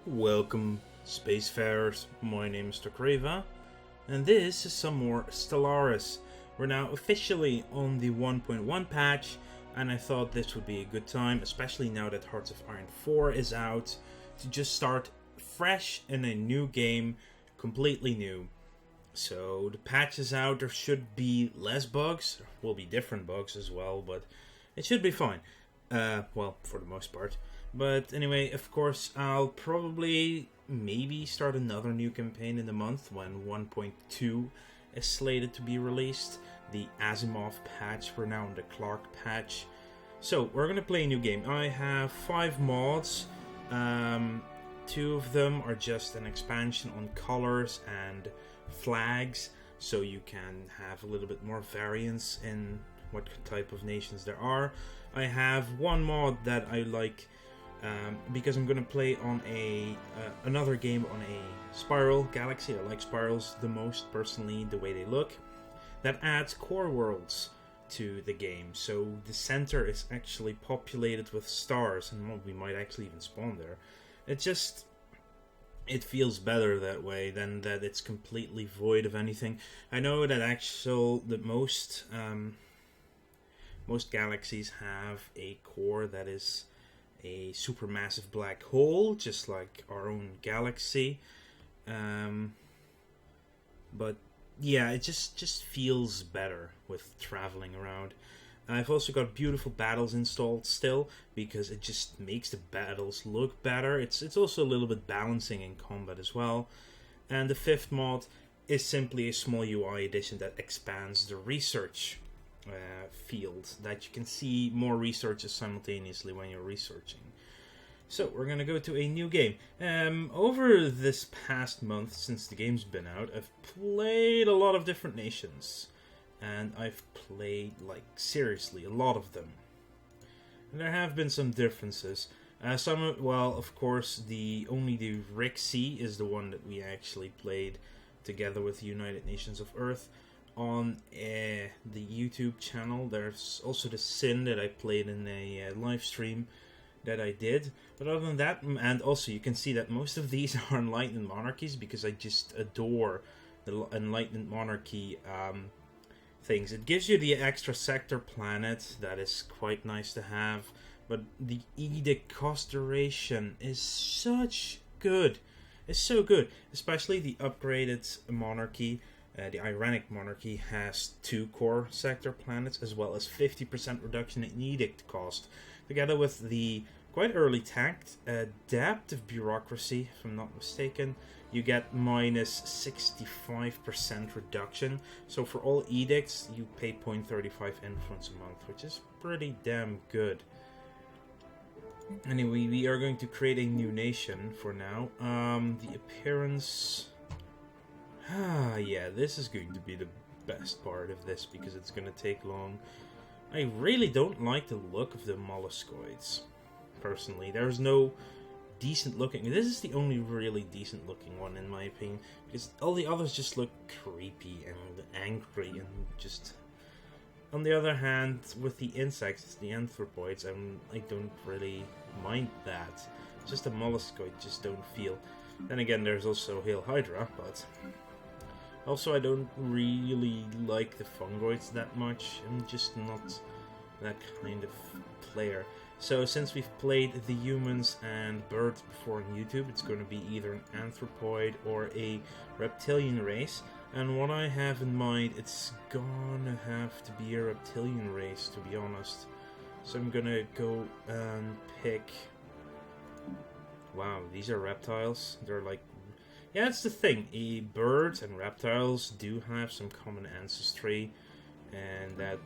Welcome, Spacefarers. My name is Clarke, and this is some more Stellaris. We're now officially on the 1.1 patch, and I thought this would be a good time, especially now that Hearts of Iron 4 is out, to just start fresh in a new game, completely new. So the patch is out, there should be less bugs, there will be different bugs as well, but it should be fine. Well, for the most part. But anyway, of course, I'll probably maybe start another new campaign in the month when 1.2 is slated to be released. The Asimov patch, we're now on the Clarke patch. So, we're going to play a new game. I have 5 mods. 2 of them are just an expansion on colors and flags, so you can have a little bit more variance in what type of nations there are. I have 1 mod that I like because I'm going to play on another game on a spiral galaxy. I like spirals the most, personally, the way they look. That adds core worlds to the game, so the center is actually populated with stars, and we might actually even spawn there. It feels better that way than that it's completely void of anything. I know that most galaxies have a core that is a supermassive black hole, just like our own galaxy. But yeah, it just feels better with traveling around. I've also got beautiful battles installed still, because it just makes the battles look better. It's also a little bit balancing in combat as well. And the 5th mod is simply a small UI addition that expands the research field, that you can see more researches simultaneously when you're researching. So we're gonna go to a new game. Over this past month, since the game's been out, I've played a lot of different nations, and I've played, like, seriously, a lot of them. And there have been some differences. Of course, only the Rixie is the one that we actually played together with the United Nations of Earth on the YouTube channel. There's also the Sin that I played in a live stream that I did. But other than that, and also you can see that most of these are Enlightened Monarchies, because I just adore the Enlightened Monarchy things. It gives you the extra sector planet, that is quite nice to have, but the Edict cost duration is so good, especially the upgraded monarchy. The Iranic monarchy has 2 core sector planets, as well as 50% reduction in edict cost, together with the quite early tanked adaptive bureaucracy, if I'm not mistaken. You get minus 65% reduction. So for all edicts, you pay 0.35 influence a month, which is pretty damn good. Anyway, we are going to create a new nation for now. The appearance... yeah, this is going to be the best part of this, because it's going to take long. I really don't like the look of the molluscoids, personally. There's no decent looking... This is the only really decent looking one, in my opinion, because all the others just look creepy and angry and just... On the other hand, with the insects, the Anthropoids, I don't really mind that. Just the molluscoid just don't feel... Then again, there's also Hail Hydra, but... Also, I don't really like the fungoids that much. I'm just not that kind of player. So, since we've played the humans and birds before on YouTube, it's going to be either an anthropoid or a reptilian race. And what I have in mind, it's gonna have to be a reptilian race, to be honest. So I'm gonna go and pick... Wow, these are reptiles. They're like... Yeah, that's the thing. Birds and reptiles do have some common ancestry, and that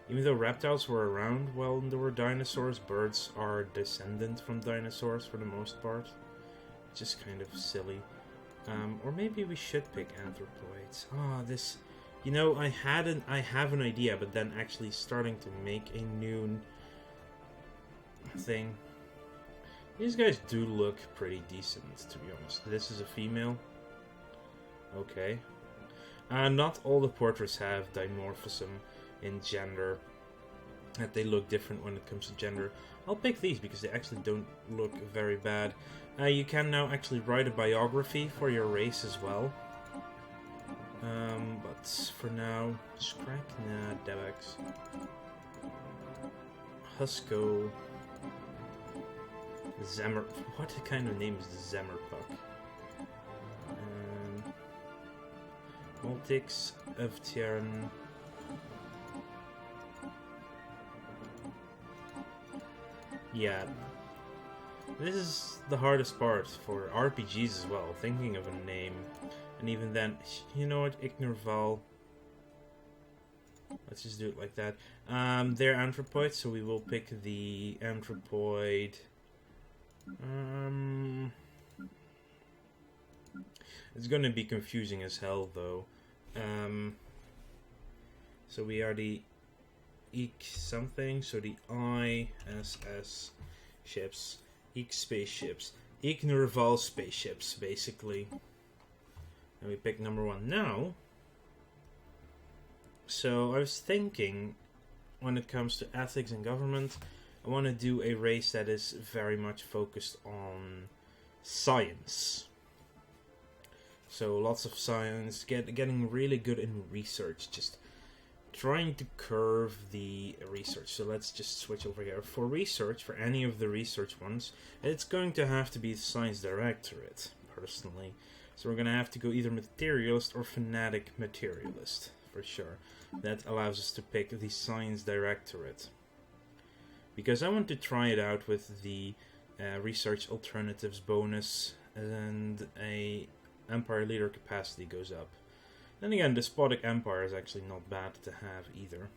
even though reptiles were around while there were dinosaurs, birds are descendant from dinosaurs for the most part. Just kind of silly. Or maybe we should pick anthropoids. This... You know, I have an idea, but then actually starting to make a new thing... These guys do look pretty decent, to be honest. This is a female. Okay. Not all the portraits have dimorphism in gender. that they look different when it comes to gender. I'll pick these because they actually don't look very bad. You can now actually write a biography for your race as well. But for now, Scrack, nah, Devex. Husko. Zemmer. What kind of name is the Zemmerpuck? Multix of Tiern. Yeah. This is the hardest part for RPGs as well, thinking of a name. And even then, you know what, Ignorval. Let's just do it like that. They're Anthropoid, so we will pick the Anthropoid. It's gonna be confusing as hell, though. So we are the Eek something, so the ISS ships. Eek spaceships. Ignorval spaceships, basically. And we pick number 1 now. So I was thinking, when it comes to ethics and government, I want to do a race that is very much focused on science. So lots of science, getting really good in research, just trying to curve the research. So let's just switch over here. For research, for any of the research ones, it's going to have to be the Science Directorate, personally. So we're going to have to go either Materialist or Fanatic Materialist, for sure. That allows us to pick the Science Directorate. Because I want to try it out with the Research Alternatives bonus, and a Empire Leader capacity goes up. Then again, Despotic Empire is actually not bad to have either.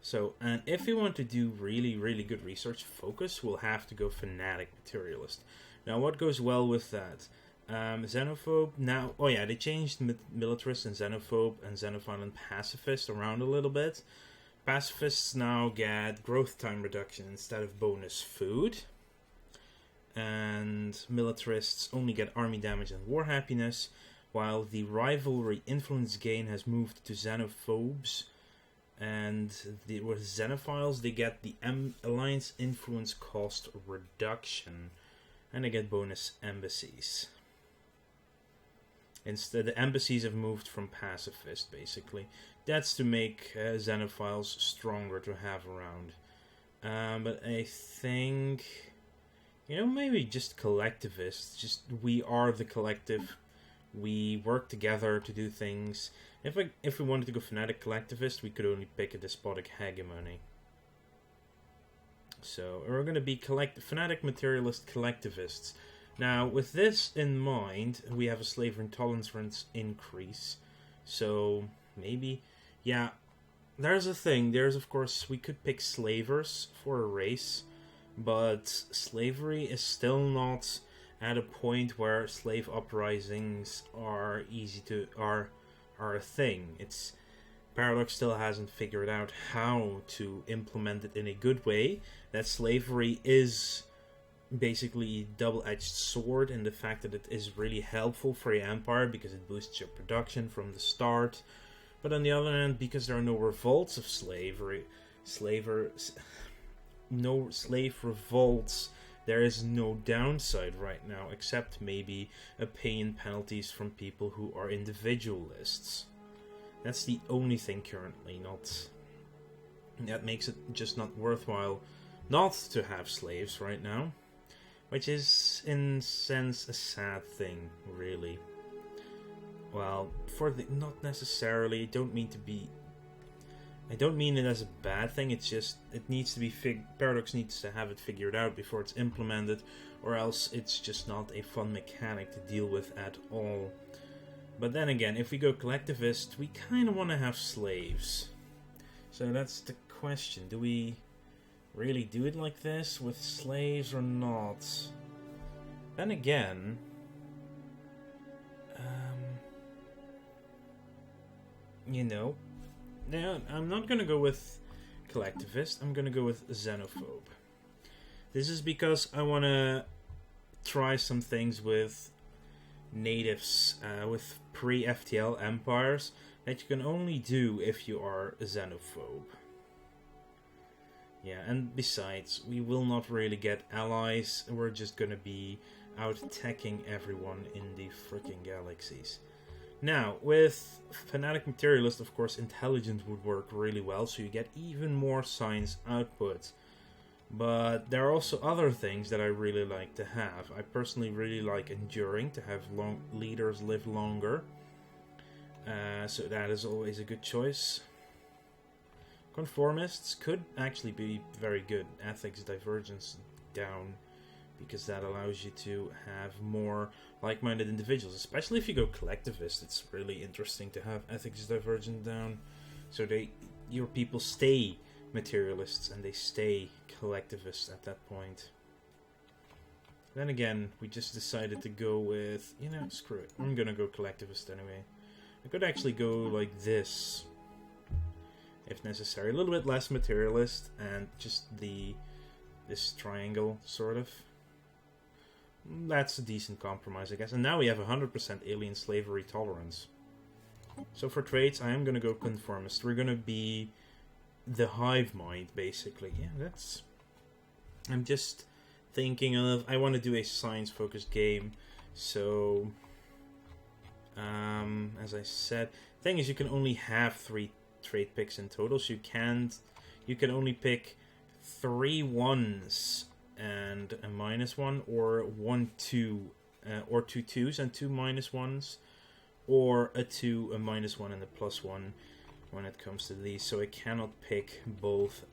So, and if we want to do really, really good research focus, we'll have to go Fanatic Materialist. Now, what goes well with that? Xenophobe, now, oh yeah, they changed Militarist and Xenophile and Pacifist around a little bit. Pacifists now get growth time reduction instead of bonus food. And Militarists only get army damage and war happiness, while the rivalry influence gain has moved to Xenophobes. And with Xenophiles, they get the alliance influence cost reduction. And they get bonus embassies. Instead, the embassies have moved from pacifist, basically. That's to make Xenophiles stronger to have around. But I think, you know, maybe just collectivists. Just, we are the collective. We work together to do things. If we wanted to go fanatic collectivist, we could only pick a despotic hegemony. So, we're going to be fanatic materialist collectivists. Now, with this in mind, we have a slavery intolerance increase. So, maybe, yeah, there's a thing. There's, of course, we could pick slavers for a race, but slavery is still not at a point where slave uprisings are are a thing. Paradox still hasn't figured out how to implement it in a good way. That slavery is basically a double-edged sword in the fact that it is really helpful for your empire because it boosts your production from the start. But on the other hand, because there are no revolts of no slave revolts, there is no downside right now, except maybe paying penalties from people who are individualists. That's the only thing currently, that makes it just not worthwhile not to have slaves right now. Which is, in a sense, a sad thing, really. Well, not necessarily, I don't mean it as a bad thing, it's just, it needs to be Paradox needs to have it figured out before it's implemented, or else it's just not a fun mechanic to deal with at all. But then again, if we go collectivist, we kind of want to have slaves. So that's the question, do we really do it like this with slaves or not? Then again, you know, now I'm not gonna go with collectivist, I'm gonna go with xenophobe. This is because I want to try some things with natives, with pre-FTL empires that you can only do if you are a xenophobe. Yeah, and besides, we will not really get allies. We're just gonna be out-teching everyone in the freaking galaxies. Now, with Fanatic Materialist, of course, Intelligence would work really well, so you get even more science output. But there are also other things that I really like to have. I personally really like Enduring, to have leaders live longer. So that is always a good choice. Conformists could actually be very good. Ethics Divergence down, because that allows you to have more like-minded individuals. Especially if you go collectivist, it's really interesting to have Ethics Divergent down. So your people stay materialists and they stay collectivists at that point. Then again, we just decided to go with, screw it. I'm gonna go collectivist anyway. I could actually go like this, if necessary. A little bit less materialist, and just this triangle, sort of. That's a decent compromise, I guess. And now we have 100% alien slavery tolerance. So for traits, I am going to go conformist. We're going to be the hive mind, basically. Yeah, that's... I'm just thinking of... I want to do a science-focused game, so... as I said... The thing is, you can only have 3 trait picks in total, so you can only pick 3 1s and a -1, or 1 2, or 2 2s and 2 -1s, or a 2, a -1, and a +1 when it comes to these. So I cannot pick both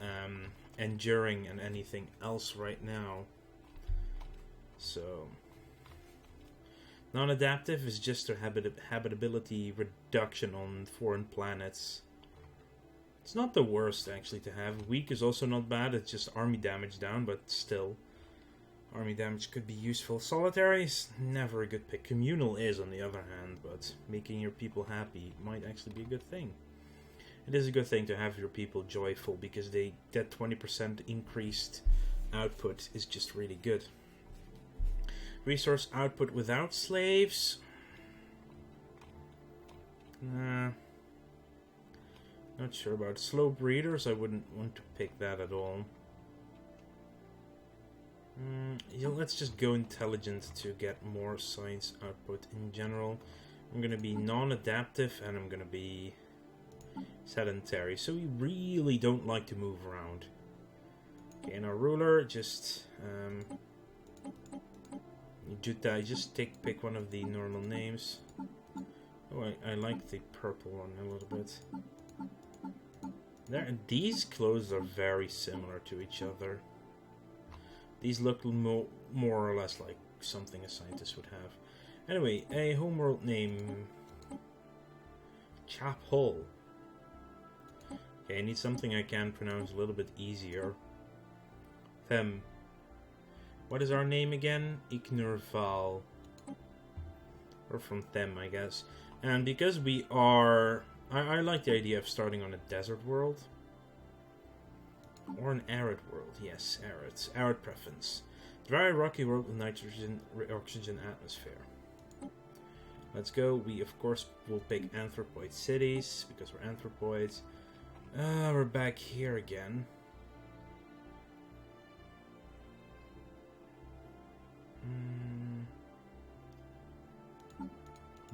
Enduring and anything else right now. So non-adaptive is just a habitability reduction on foreign planets. It's not the worst, actually, to have. Weak is also not bad. It's just army damage down, but still. Army damage could be useful. Solitary is never a good pick. Communal is, on the other hand, but making your people happy might actually be a good thing. It is a good thing to have your people joyful, because that 20% increased output is just really good. Resource output without slaves? Nah. Not sure about slow breeders. I wouldn't want to pick that at all. Let's just go intelligent to get more science output in general. I'm going to be non-adaptive and I'm going to be sedentary. So we really don't like to move around. Okay, and our ruler, just Jutai, just pick one of the normal names. Oh, I like the purple one a little bit. These clothes are very similar to each other. These look more or less like something a scientist would have. Anyway, a homeworld name. Chapel. Okay, I need something I can pronounce a little bit easier. Them. What is our name again? Ignorval. Or from them, I guess. And because we are... I like the idea of starting on a desert world. Or an arid world. Yes, arid. Arid preference. Dry, rocky world with nitrogen, oxygen atmosphere. Let's go. We, of course, will pick Anthropoid cities, because we're Anthropoids. We're back here again.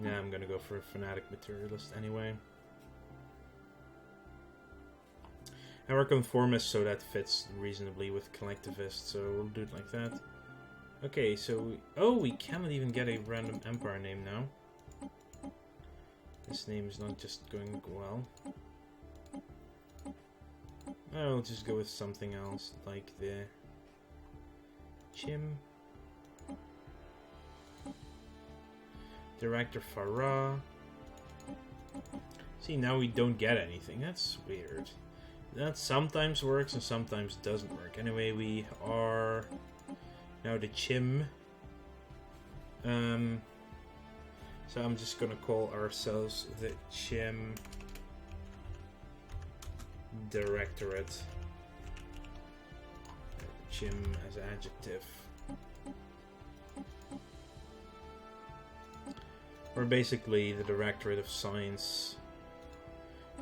Yeah, I'm gonna go for a fanatic materialist anyway. And we're conformist, so that fits reasonably with collectivist, so we'll do it like that. Okay, so... we cannot even get a random empire name now. This name is not just going well. I'll just go with something else, like the... Chimm. Director Farah. See, now we don't get anything. That's weird. That sometimes works and sometimes doesn't work. Anyway, we are now the Chimm. So I'm just gonna call ourselves the Chimm Directorate. Chimm as adjective. We're basically the Directorate of Science.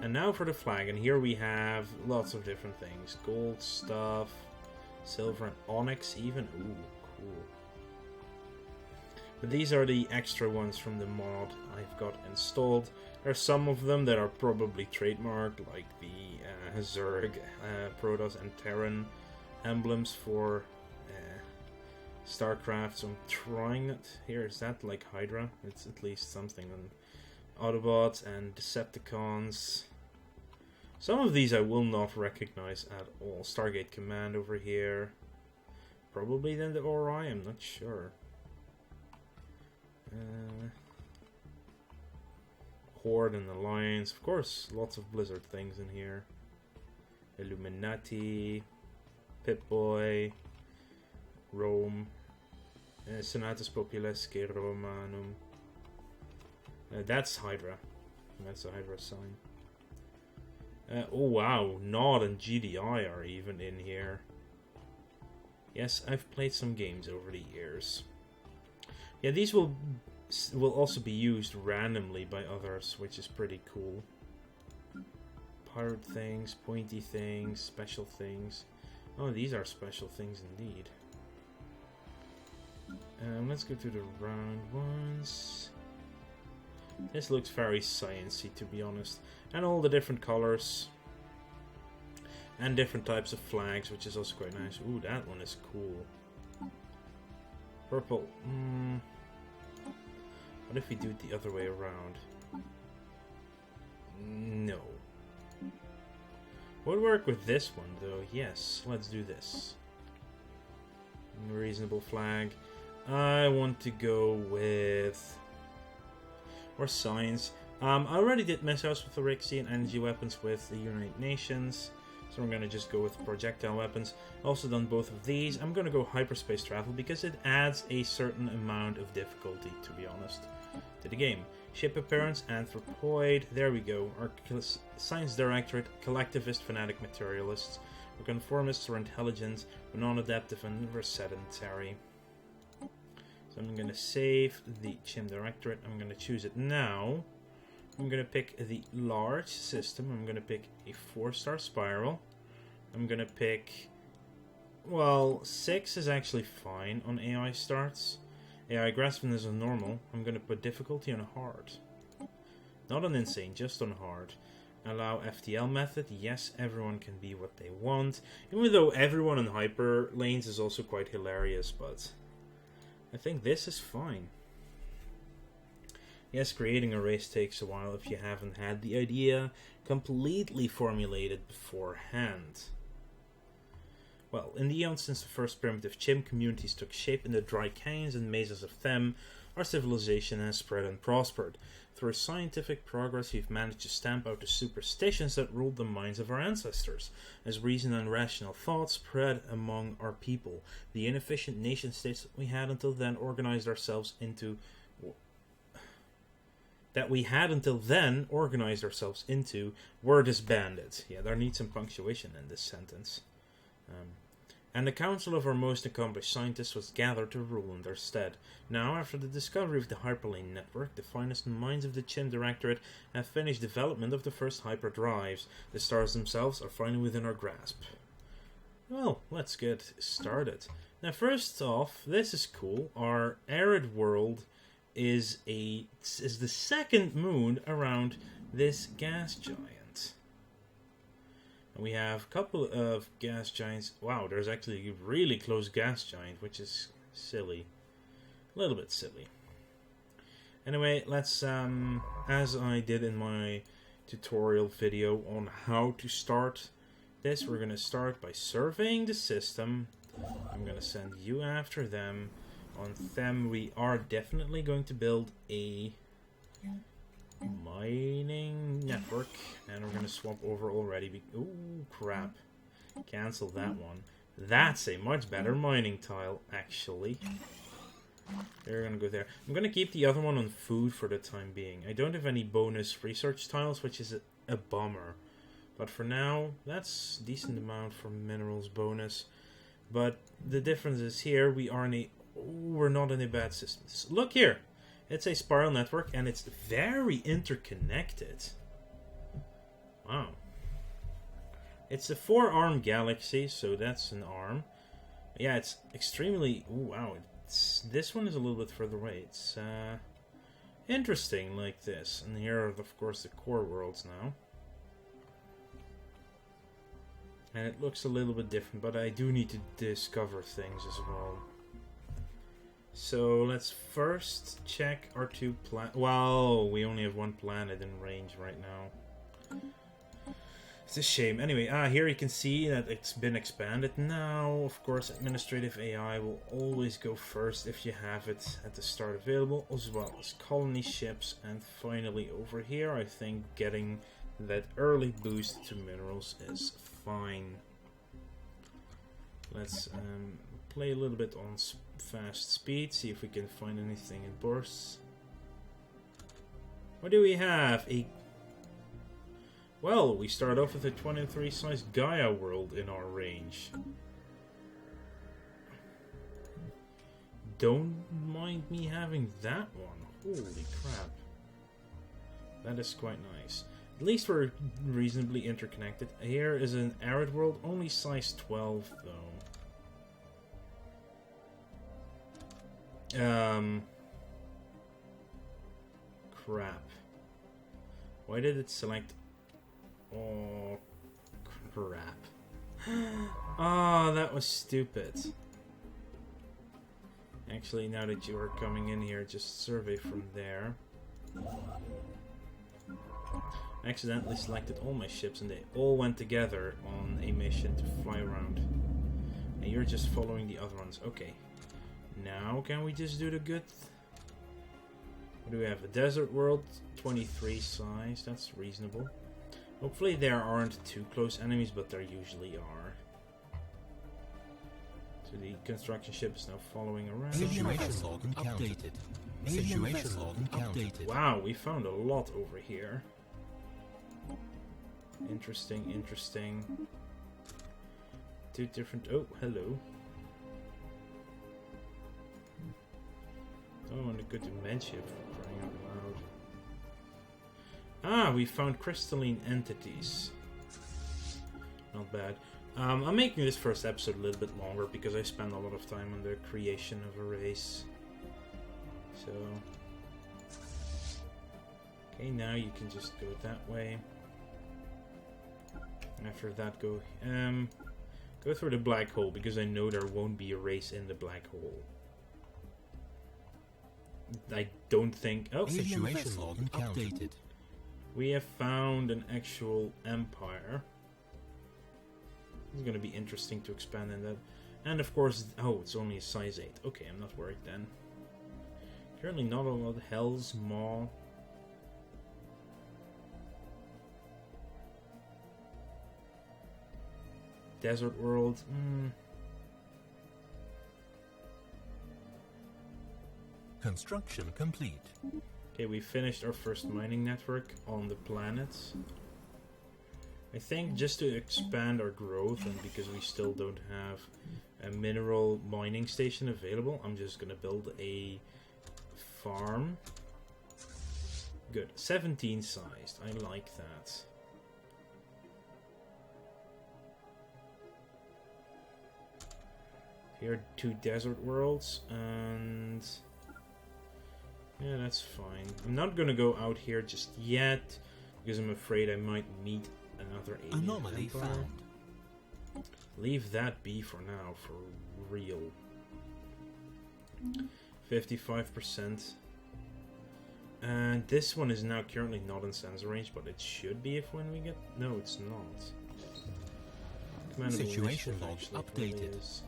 And now for the flag, and here we have lots of different things. Gold stuff, silver and onyx even. Ooh, cool. But these are the extra ones from the mod I've got installed. There are some of them that are probably trademarked, like the Zerg, Protoss and Terran emblems for StarCraft. So I'm trying it. Here, is that like Hydra? It's at least something. And Autobots and Decepticons. Some of these I will not recognize at all. Stargate Command over here. Probably then the Ori, I'm not sure. Horde and Alliance. Of course, lots of Blizzard things in here. Illuminati. Pip-Boy. Rome. Senatus Populesque Romanum. That's Hydra. That's a Hydra sign. Oh wow, Nod and GDI are even in here. Yes, I've played some games over the years. Yeah, these will also be used randomly by others, which is pretty cool. Pirate things, pointy things, special things. Oh, these are special things indeed. Let's go to the round ones. This looks very sciencey, to be honest. And all the different colors. And different types of flags, which is also quite nice. Ooh, that one is cool. Purple. What if we do it the other way around? No. Would work with this one, though. Yes, let's do this. Reasonable flag. I want to go with... or science. I already did missiles with the Rixian and energy weapons with the United Nations. So I'm going to just go with projectile weapons. Also done both of these. I'm going to go hyperspace travel because it adds a certain amount of difficulty, to be honest, to the game. Ship appearance, Anthropoid. There we go. Our Science Directorate, collectivist, fanatic materialists. We're conformists, we're intelligent, we're non-adaptive, and we're sedentary. So I'm going to save the Chimm Directorate. I'm going to choose it now. I'm going to pick the large system. I'm going to pick a 4-star spiral. I'm going to pick... well, 6 is actually fine on AI starts. AI aggressiveness on normal. I'm going to put difficulty on hard. Not on insane, just on hard. Allow FTL method. Yes, everyone can be what they want. Even though everyone in hyper lanes is also quite hilarious, but... I think this is fine. Yes, creating a race takes a while if you haven't had the idea completely formulated beforehand. Well, in the eons since the first primitive Chimm communities took shape in the dry canyons and mazes of Them, our civilization has spread and prospered. Through scientific progress, we've managed to stamp out the superstitions that ruled the minds of our ancestors. As reason and rational thought spread among our people, the inefficient nation-states that we had until then organized ourselves into were disbanded. Yeah, there needs some punctuation in this sentence. And the council of our most accomplished scientists was gathered to rule in their stead. Now, after the discovery of the hyperlane network, the finest minds of the Chimm Directorate have finished development of the first hyperdrives. The stars themselves are finally within our grasp. Well, let's get started. Now, first off, this is cool. Our arid world is the second moon around this gas giant. And we have a couple of gas giants. Wow, there's actually a really close gas giant, which is silly. A little bit silly. Anyway, let's, as I did in my tutorial video on how to start this, we're going to start by surveying the system. I'm going to send you after them. On them, we are definitely going to build a mining network, and we're going to swap over already. Ooh, crap. Cancel that one. That's a much better mining tile, actually. They're going to go there. I'm going to keep the other one on food for the time being. I don't have any bonus research tiles, which is a bummer. But for now, that's a decent amount for minerals bonus. But the difference is here, we're not in a bad system. Look here. It's a spiral network, and it's very interconnected. Wow. It's a 4-arm galaxy, so that's an arm. Yeah, it's extremely... Ooh, wow. This one is a little bit further away. It's interesting like this. And here are, of course, the core worlds now. And it looks a little bit different, but I do need to discover things as well. So let's first check our 2 planets. Well, we only have 1 planet in range right now. It's a shame. Anyway, here you can see that it's been expanded now. Of course, administrative AI will always go first if you have it at the start available, as well as colony ships. And finally over here, I think getting that early boost to minerals is fine. Let's play a little bit on fast speed, see if we can find anything in bursts. What do we have? Well, we start off with a 23 size Gaia world in our range. Don't mind me having that one. Holy crap. That is quite nice. At least we're reasonably interconnected. Here is an arid world, only size 12 though. Crap. Why did it select... Oh, crap. Oh, that was stupid. Actually, now that you are coming in here, just survey from there. I accidentally selected all my ships and they all went together on a mission to fly around. And you're just following the other ones. Okay. Now, can we just do the good... What do we have? A desert world, 23 size. That's reasonable. Hopefully there aren't too close enemies, but there usually are. So the construction ship is now following around. Situation log updated. Situation log updated. Wow, we found a lot over here. Interesting, interesting. 2 different... Oh, hello. Oh, and a good dementia for crying out loud. Ah, we found crystalline entities. Not bad. I'm making this first episode a little bit longer because I spent a lot of time on the creation of a race. So... Okay, now you can just go that way. After that, go through the black hole, because I know there won't be a race in the black hole. I don't think... Oh! Situation log updated. We have found an actual empire. It's going to be interesting to expand in that. And of course... Oh, it's only a size 8. Okay, I'm not worried then. Currently not a lot. Hell's Maw. Desert World. Construction complete. Okay, we finished our first mining network on the planets. I think just to expand our growth, and because we still don't have a mineral mining station available, I'm just gonna build a farm. Good. 17 sized. I like that. Here are 2 desert worlds, and yeah, that's fine. I'm not gonna go out here just yet, because I'm afraid I might meet another alien anomaly empire. found. Leave that be for now, for real. 55%. And this one is now currently not in sensor range, but it should be if when we get... No, it's not. Commandable Situation initiative log actually updated. is.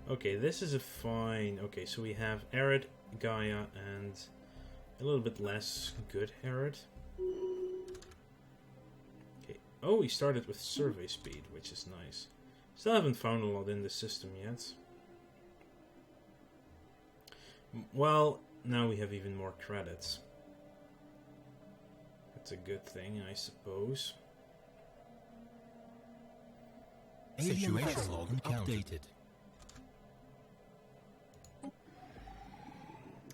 Okay, this is a fine... Okay, so we have Arid, Gaia, and a little bit less good Arid. Okay. Oh, we started with survey speed, which is nice. Still haven't found a lot in the system yet. Well, now we have even more credits. That's a good thing, I suppose. Situation log updated.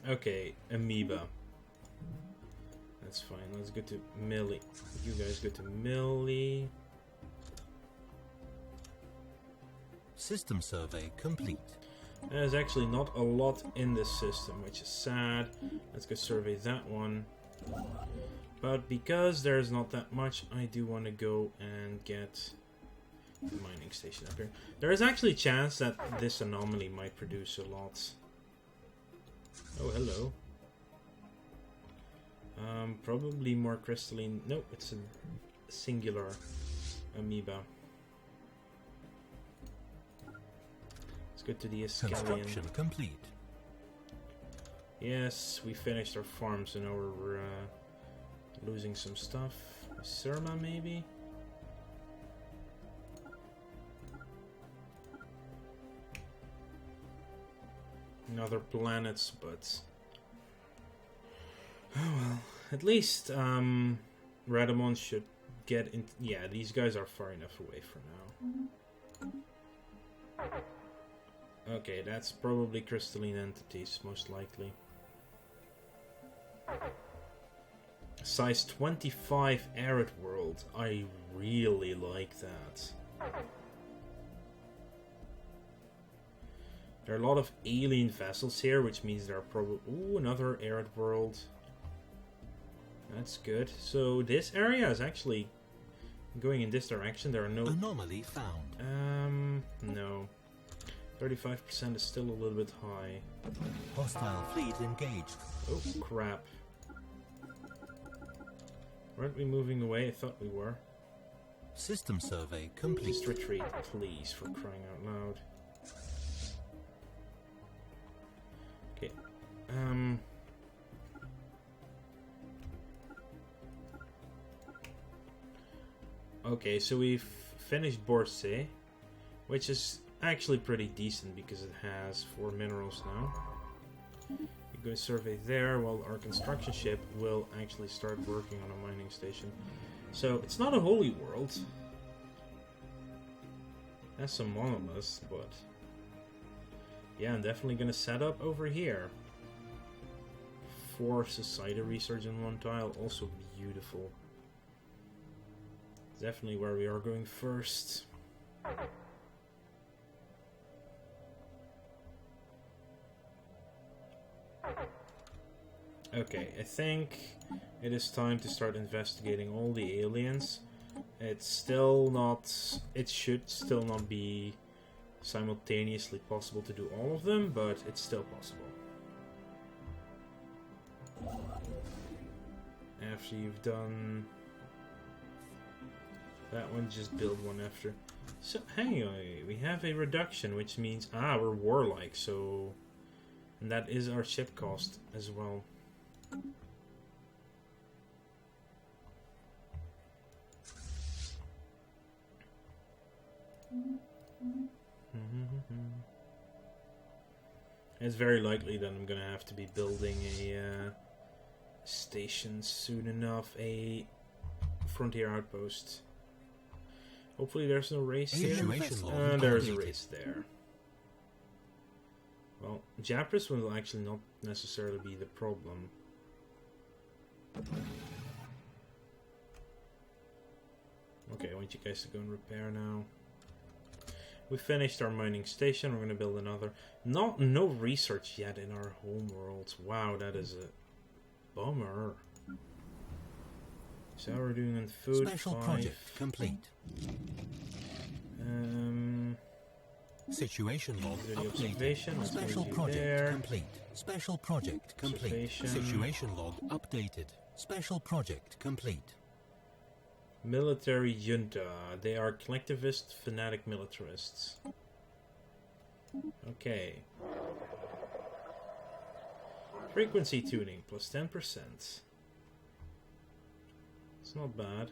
Okay, amoeba. That's fine. Let's go to Millie. You guys go to Millie. System survey complete. There's actually not a lot in this system, which is sad. Let's go survey that one. But because there's not that much, I do want to go and get the mining station up here. There is actually a chance that this anomaly might produce a lot. Oh, hello. Probably more crystalline. Nope, it's a singular amoeba. Let's go to the Escallion. Construction complete. Yes, we finished our farm, so now we're losing some stuff. Surma, maybe? Other planets, but... oh well. At least, Radamon should get in... yeah, these guys are far enough away for now. Okay, that's probably crystalline entities, most likely. Size 25 arid world. I really like that. There are a lot of alien vessels here, which means there are probably... ooh, another arid world. That's good. So this area is actually going in this direction. There are no... anomaly found. No. 35% is still a little bit high. Hostile fleet engaged. Oh, crap. Weren't we moving away? I thought we were. System survey complete. Just retreat, please, for crying out loud. Okay. Okay, so we've finished Borsay, which is actually pretty decent because it has 4 minerals now. We go survey there while our construction ship will actually start working on a mining station. So it's not a holy world. It has some monoliths, but yeah, I'm definitely gonna set up over here. 4 society research in 1 tile, also beautiful. Definitely where we are going first. Okay, I think it is time to start investigating all the aliens. It's still not... it should still not be simultaneously possible to do all of them, but it's still possible. After you've done that one, just build one after. So, hang on, we have a reduction, which means... ah, we're warlike, so... and that is our ship cost as well. It's very likely that I'm gonna have to be building a station soon enough, a frontier outpost. Hopefully there's no race here. There's a race there. Well, Japras will actually not necessarily be the problem. Okay, I want you guys to go and repair now. We finished our mining station. We're going to build another. No research yet in our home world. Wow, that is a bummer. So we're doing on food. Special project complete. Situation log updated. Special project complete. Special project complete. Situation log updated. Special project complete. Military junta. They are collectivist, fanatic militarists. Okay. Frequency tuning plus 10%. It's not bad.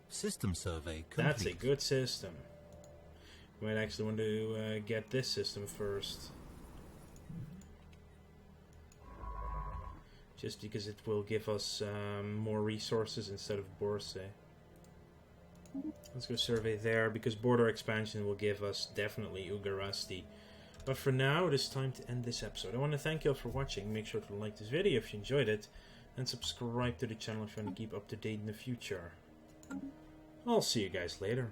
System survey complete. That's a good system. We might actually want to get this system first. Just because it will give us more resources instead of Borsay. Let's go survey there, because border expansion will give us definitely Ugarasti But for now, it is time to end this episode. I want to thank you all for watching. Make sure to like this video if you enjoyed it, and subscribe to the channel if you want to keep up to date in the future. I'll see you guys later.